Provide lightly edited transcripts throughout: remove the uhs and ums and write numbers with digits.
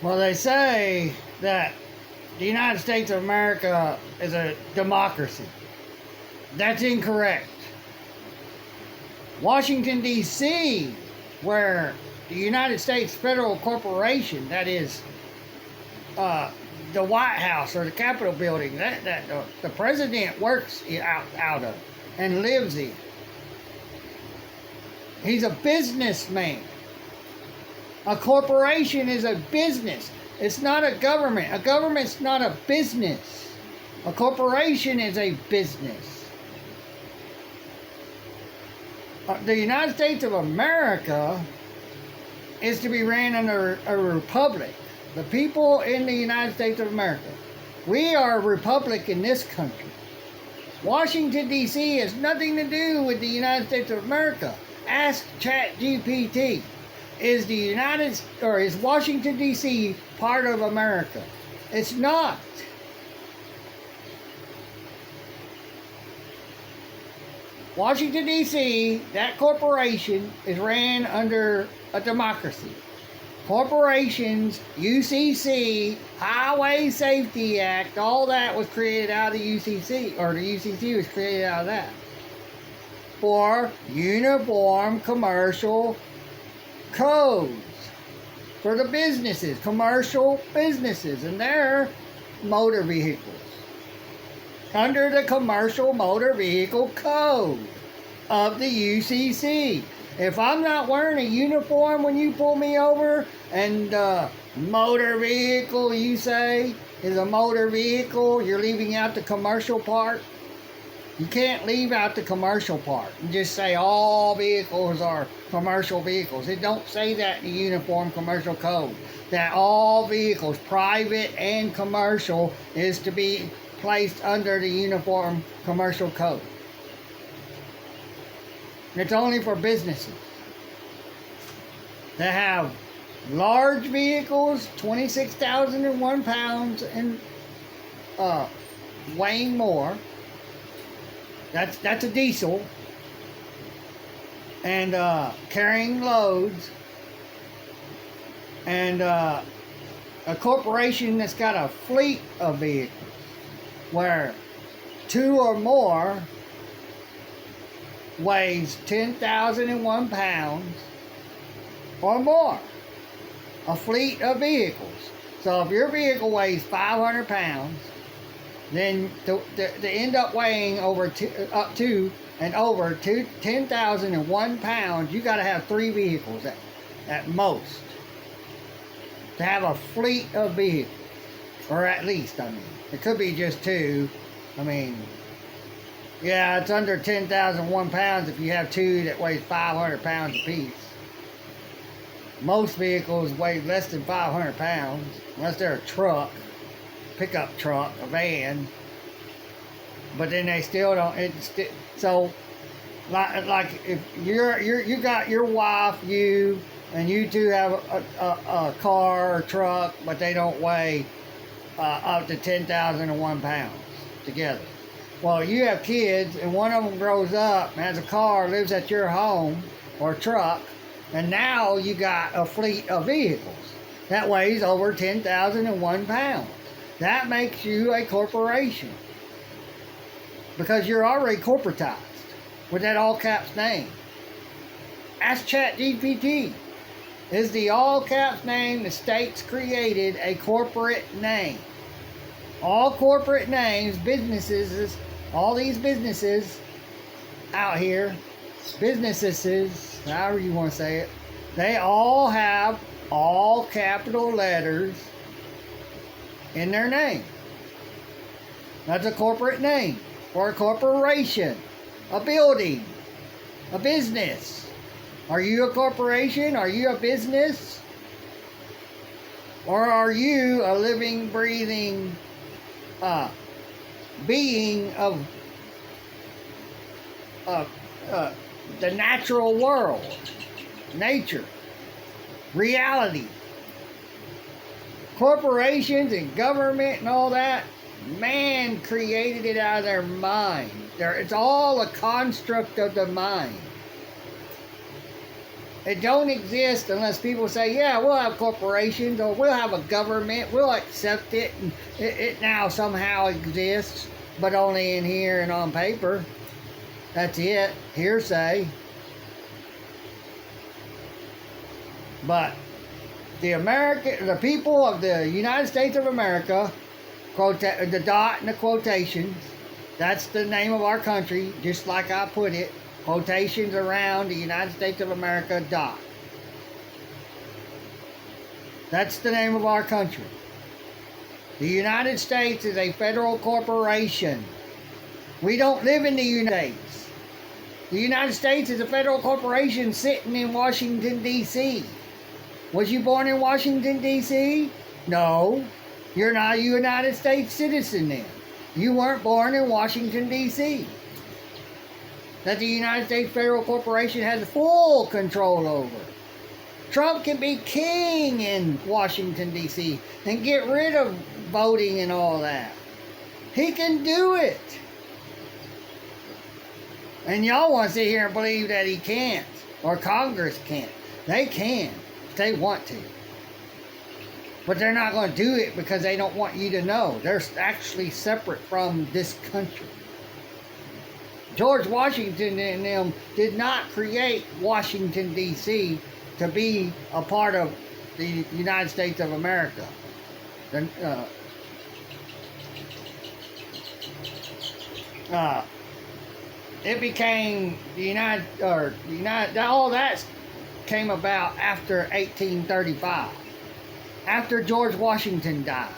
Well, they say that the United States of America is a democracy. That's incorrect. Washington, D.C., where the United States Federal Corporation, that is the White House or the Capitol building, that the president works out of and lives in. He's a businessman. A corporation is a business. It's not a government. A government's not a business. A corporation is a business. The United States of America is to be ran under a republic. The people in the United States of America. We are a republic in this country. Washington, D.C. has nothing to do with the United States of America. Ask ChatGPT. Is Washington, D.C. part of America? It's not. Washington, D.C., that corporation is ran under a democracy. Corporations, UCC, Highway Safety Act, all that was created out of the UCC, or the UCC was created out of that. For uniform commercial codes for the businesses, commercial businesses, and their motor vehicles. Under the Commercial Motor Vehicle Code of the UCC. If I'm not wearing a uniform when you pull me over, and motor vehicle you say is a motor vehicle, you're leaving out the commercial part. You can't leave out the commercial part and just say all vehicles are commercial vehicles. It don't say that in the Uniform Commercial Code. That all vehicles, private and commercial, is to be placed under the Uniform Commercial Code. It's only for businesses that have large vehicles, 26,001 pounds, and weighing more. That's a diesel. And carrying loads. And a corporation that's got a fleet of vehicles where 2 or more weighs 10,001 pounds or more. A fleet of vehicles. So if your vehicle weighs 500 pounds, then to end up weighing up to and over 10,001 pounds, you got to have 3 vehicles at most to have a fleet of vehicles, or at least, I mean, it could be just 2. I mean, yeah, it's under 10,001 pounds if you have 2 that weigh 500 pounds apiece. Most vehicles weigh less than 500 pounds, unless they're a truck, pickup truck, a van. But then they still don't. So, like if you got your wife, you, and you two have a car or truck, but they don't weigh up to 10,001 pounds together. Well, you have kids, and one of them grows up and has a car, lives at your home or truck, and now you got a fleet of vehicles that weighs over 10,001 pounds. That makes you a corporation because you're already corporatized with that all caps name. Ask ChatGPT. Is the all caps name the states created a corporate name? All corporate names, businesses, all these businesses out here, businesses, however you want to say it, they all have all capital letters in their name. That's a corporate name for a corporation, a building, a business. Are you a corporation? Are you a business? Or are you a living, breathing being of the natural world, nature, reality? Corporations and government and all that, man created it out of their mind. It's all a construct of the mind. It don't exist unless people say, yeah, we'll have corporations or we'll have a government, we'll accept it, and it now somehow exists, but only in here and on paper. That's it, hearsay. But the people of the United States of America, the dot and the quotations, that's the name of our country, just like I put it. Quotations around the United States of America, dot. That's the name of our country. The United States is a federal corporation. We don't live in the United States. The United States is a federal corporation sitting in Washington, D.C. Was you born in Washington, D.C.? No. You're not a United States citizen then. You weren't born in Washington, D.C. That the United States Federal Corporation has full control over. Trump can be king in Washington, D.C. and get rid of voting and all that. He can do it. And y'all want to sit here and believe that he can't, or Congress can't. They can, if they want to. But they're not going to do it because they don't want you to know. They're actually separate from this country. George Washington and them did not create Washington, D.C. to be a part of the United States of America. It became all that came about after 1835, after George Washington died.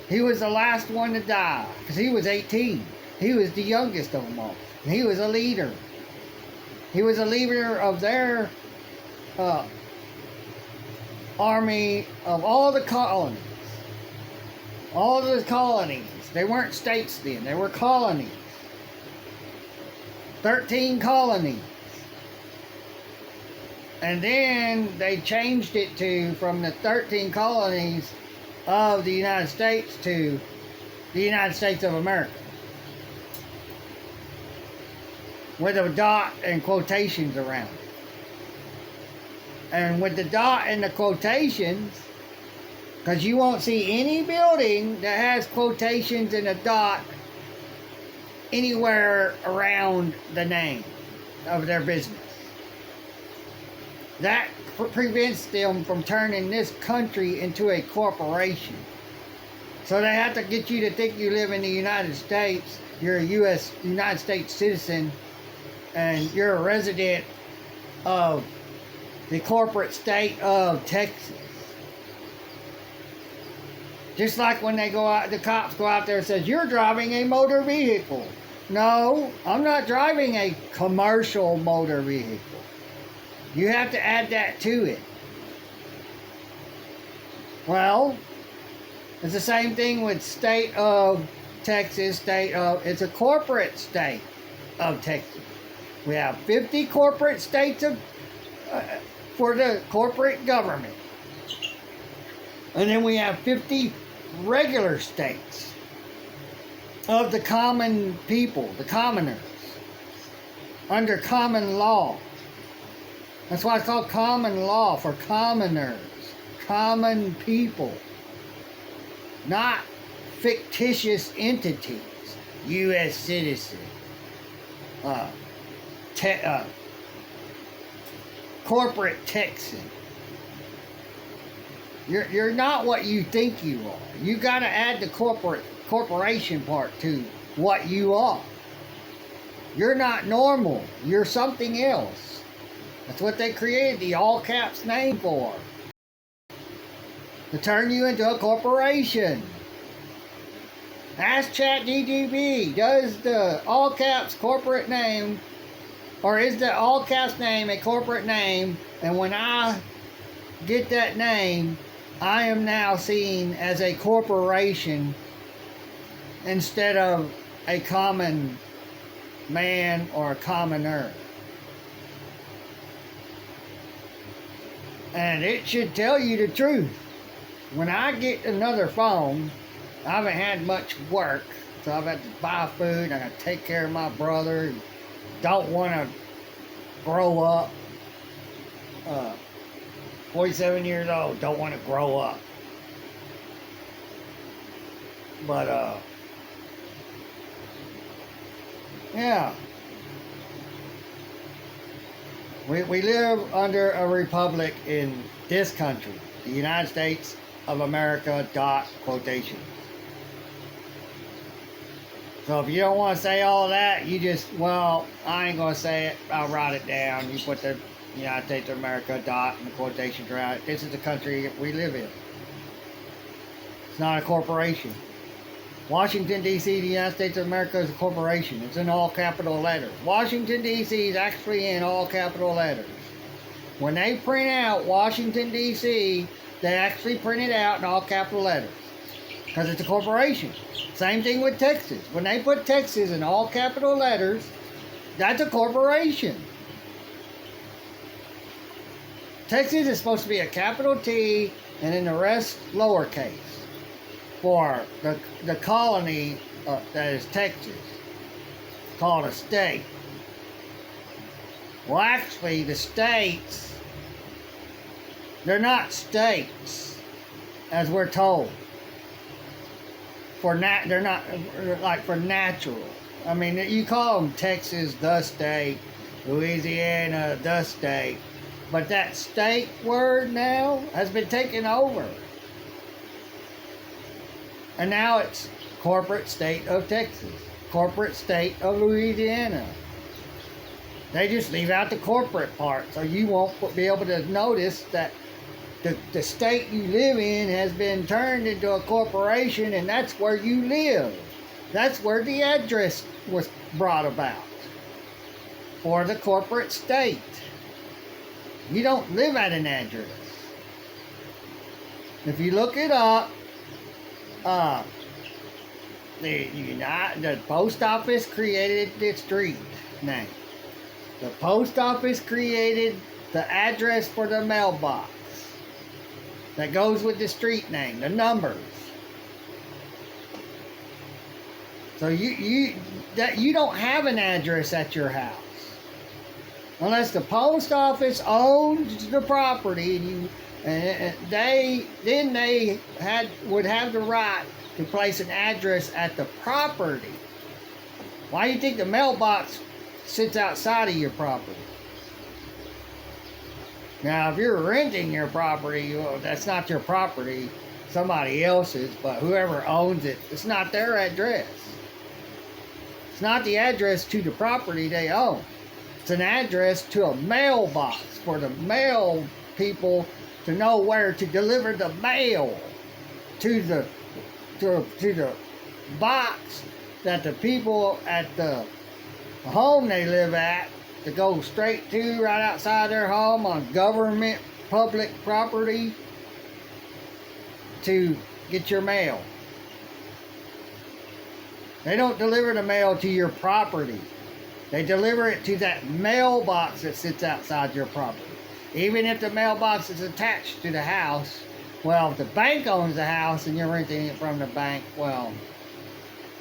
He was the last one to die because he was 18. He was the youngest of them all. And he was a leader. He was a leader of their army of all the colonies. All the colonies. They weren't states then. They were colonies. 13 colonies. And then they changed it from the 13 colonies of the United States to the United States of America, with a dot and quotations around it. And with the dot and the quotations, because you won't see any building that has quotations and a dot anywhere around the name of their business. That prevents them from turning this country into a corporation. So they have to get you to think you live in the United States, you're a United States citizen, and you're a resident of the corporate state of Texas. Just like when they go out, the cops go out there and says, you're driving a motor vehicle. No, I'm not driving a commercial motor vehicle. You have to add that to it. Well, it's the same thing with state of Texas, it's a corporate state of Texas. We have 50 corporate states for the corporate government. And then we have 50 regular states of the common people, the commoners, under common law. That's why it's called common law, for commoners, common people, not fictitious entities, U.S. citizen, corporate Texan. You're not what you think you are. You got to add the corporation part to what you are. You're not normal. You're something else. That's what they created the all caps name for. To turn you into a corporation. Ask ChatGPT, does the all caps corporate name, or is the all caps name a corporate name? And when I get that name, I am now seen as a corporation instead of a common man or a commoner. And it should tell you the truth. When I get another phone, I haven't had much work, so I've had to buy food, I got to take care of my brother, don't want to grow up. 47 years old, don't want to grow up. But, yeah. We live under a republic in this country, the United States of America, dot, quotation. So if you don't want to say all that, you just, well, I ain't going to say it. I'll write it down. You put the United States of America, dot, and the quotations around it. This is the country that we live in. It's not a corporation. Washington, D.C., the United States of America is a corporation. It's in all capital letters. Washington, D.C. is actually in all capital letters. When they print out Washington, D.C., they actually print it out in all capital letters. Because it's a corporation. Same thing with Texas. When they put Texas in all capital letters, that's a corporation. Texas is supposed to be a capital T and then the rest lowercase for the colony that is Texas, called a state. Well, actually, the states, they're not states, as we're told. They're not like for natural. I mean, you call them Texas the state, Louisiana the state, but that state word now has been taken over. And now it's corporate state of Texas, corporate state of Louisiana. They just leave out the corporate part, so you won't be able to notice that the state you live in has been turned into a corporation, and that's where you live. That's where the address was brought about for the corporate state. You don't live at an address. If you look it up, the post office created the street name. The post office created the address for the mailbox that goes with the street name, the numbers. So you don't have an address at your house unless the post office owns the property, and they would have the right to place an address at the property. Why do you think the mailbox sits outside of your property? Now, if you're renting your property, well, that's not your property, somebody else's, but whoever owns it, it's not their address. It's not the address to the property they own. It's an address to a mailbox for the mail people to know where to deliver the mail to the box that the people at the home they live at to go straight to right outside their home on government public property to get your mail. They don't deliver the mail to your property. They deliver it to that mailbox that sits outside your property. Even if the mailbox is attached to the house, well, if the bank owns the house and you're renting it from the bank, well,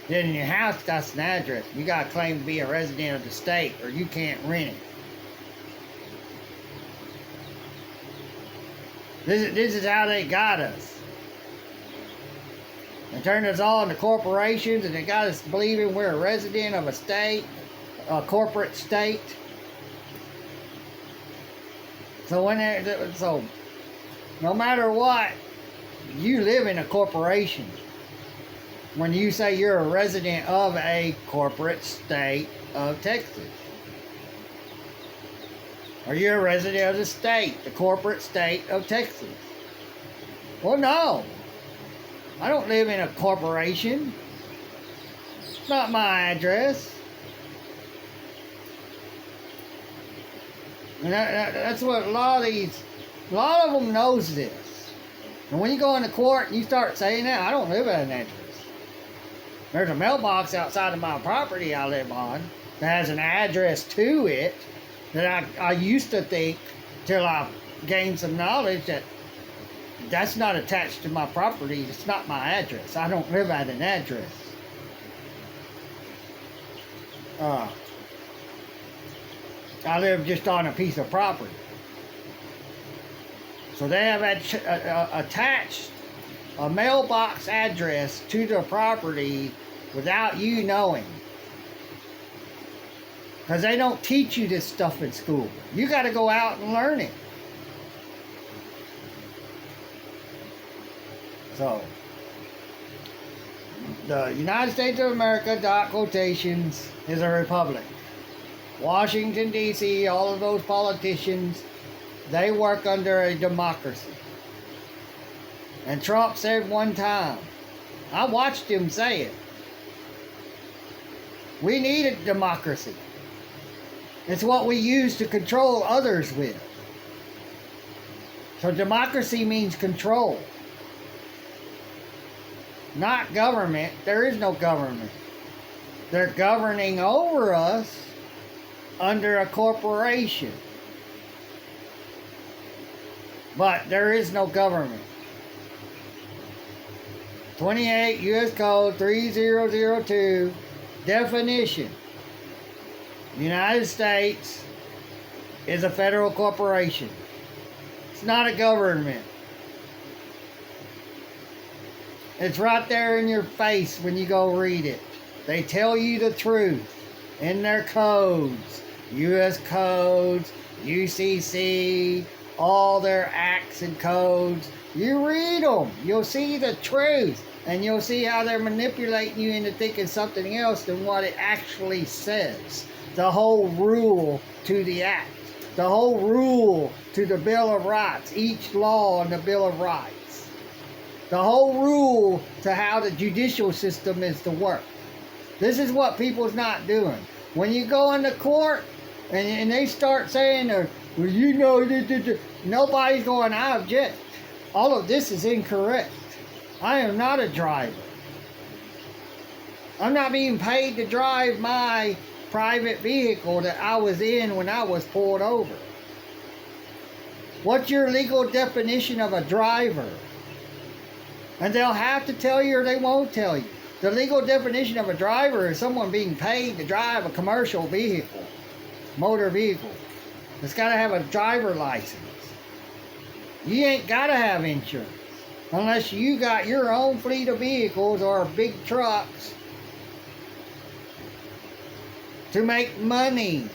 then your house got an address. You got to claim to be a resident of the state or you can't rent it. This is how they got us. They turned us all into corporations, and they got us believing we're a resident of a state, a corporate state. So no matter what, you live in a corporation. When you say you're a resident of a corporate state of Texas, or you're a resident of the state, the corporate state of Texas. Well, no. I don't live in a corporation. It's not my address. And that's what a lot of them knows this. And when you go into court and you start saying that, I don't live at an address. There's a mailbox outside of my property I live on that has an address to it that I used to think, till I gained some knowledge, that that's not attached to my property. It's not my address. I don't live at an address. I live just on a piece of property. So they have attached a mailbox address to the property without you knowing. Because they don't teach you this stuff in school. You got to go out and learn it. So, the United States of America, dot quotations, is a republic. Washington, D.C., all of those politicians, they work under a democracy. And Trump said one time, I watched him say it, we need a democracy. It's what we use to control others with. So democracy means control. Not government. There is no government. They're governing over us under a corporation. But there is no government. 28 U.S. Code 3002 definition. United States is a federal corporation. It's not a government. It's right there in your face when you go read it. They tell you the truth in their codes. U.S. codes, UCC, all their acts and codes. You read them. You'll see the truth. And you'll see how they're manipulating you into thinking something else than what it actually says. The whole rule to the act. The whole rule to the Bill of Rights. Each law in the Bill of Rights. The whole rule to how the judicial system is to work. This is what people's not doing. When you go into court and they start saying, well, you know, nobody's going, I object. All of this is incorrect. I am not a driver. I'm not being paid to drive my private vehicle that I was in when I was pulled over. What's your legal definition of a driver? And they'll have to tell you or they won't tell you. The legal definition of a driver is someone being paid to drive a commercial vehicle, motor vehicle. It's got to have a driver license. You ain't got to have insurance unless you got your own fleet of vehicles or big trucks to make money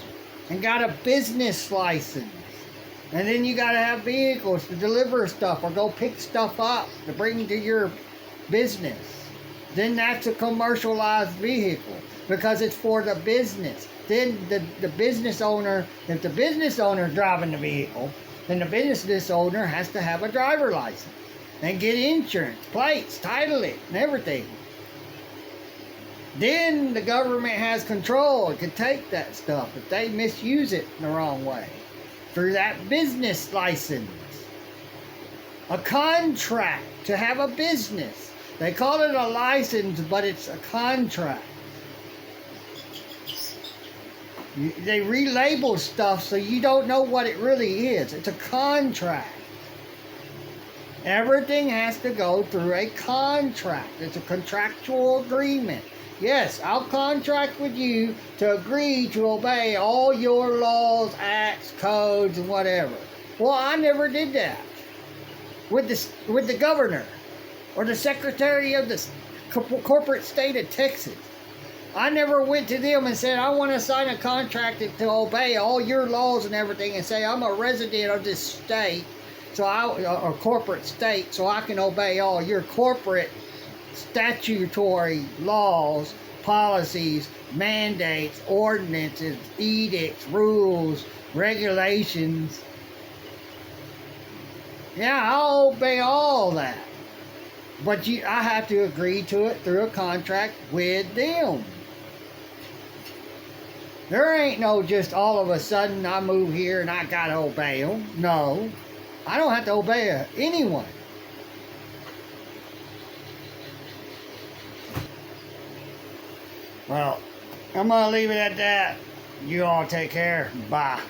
and got a business license. And then you got to have vehicles to deliver stuff or go pick stuff up to bring to your business. Then that's a commercialized vehicle because it's for the business. Then the business owner, if the business owner is driving the vehicle, then the business owner has to have a driver license and get insurance, plates, title it, and everything. Then the government has control. It can take that stuff if they misuse it in the wrong way. Through that business license. A contract to have a business. They call it a license, but it's a contract. They relabel stuff so you don't know what it really is. It's a contract. Everything has to go through a contract. It's a contractual agreement. Yes, I'll contract with you to agree to obey all your laws, acts, codes, and whatever. Well, I never did that with the governor or the secretary of the corporate state of Texas. I never went to them and said, I want to sign a contract to obey all your laws and everything and say I'm a resident of this state, or corporate state, so I can obey all your corporate statutory laws, policies, mandates, ordinances, edicts, rules, regulations. Yeah, I'll obey all that. But I have to agree to it through a contract with them. There ain't no just all of a sudden I move here and I gotta obey them. No, I don't have to obey anyone. Well, I'm going to leave it at that. You all take care. Bye.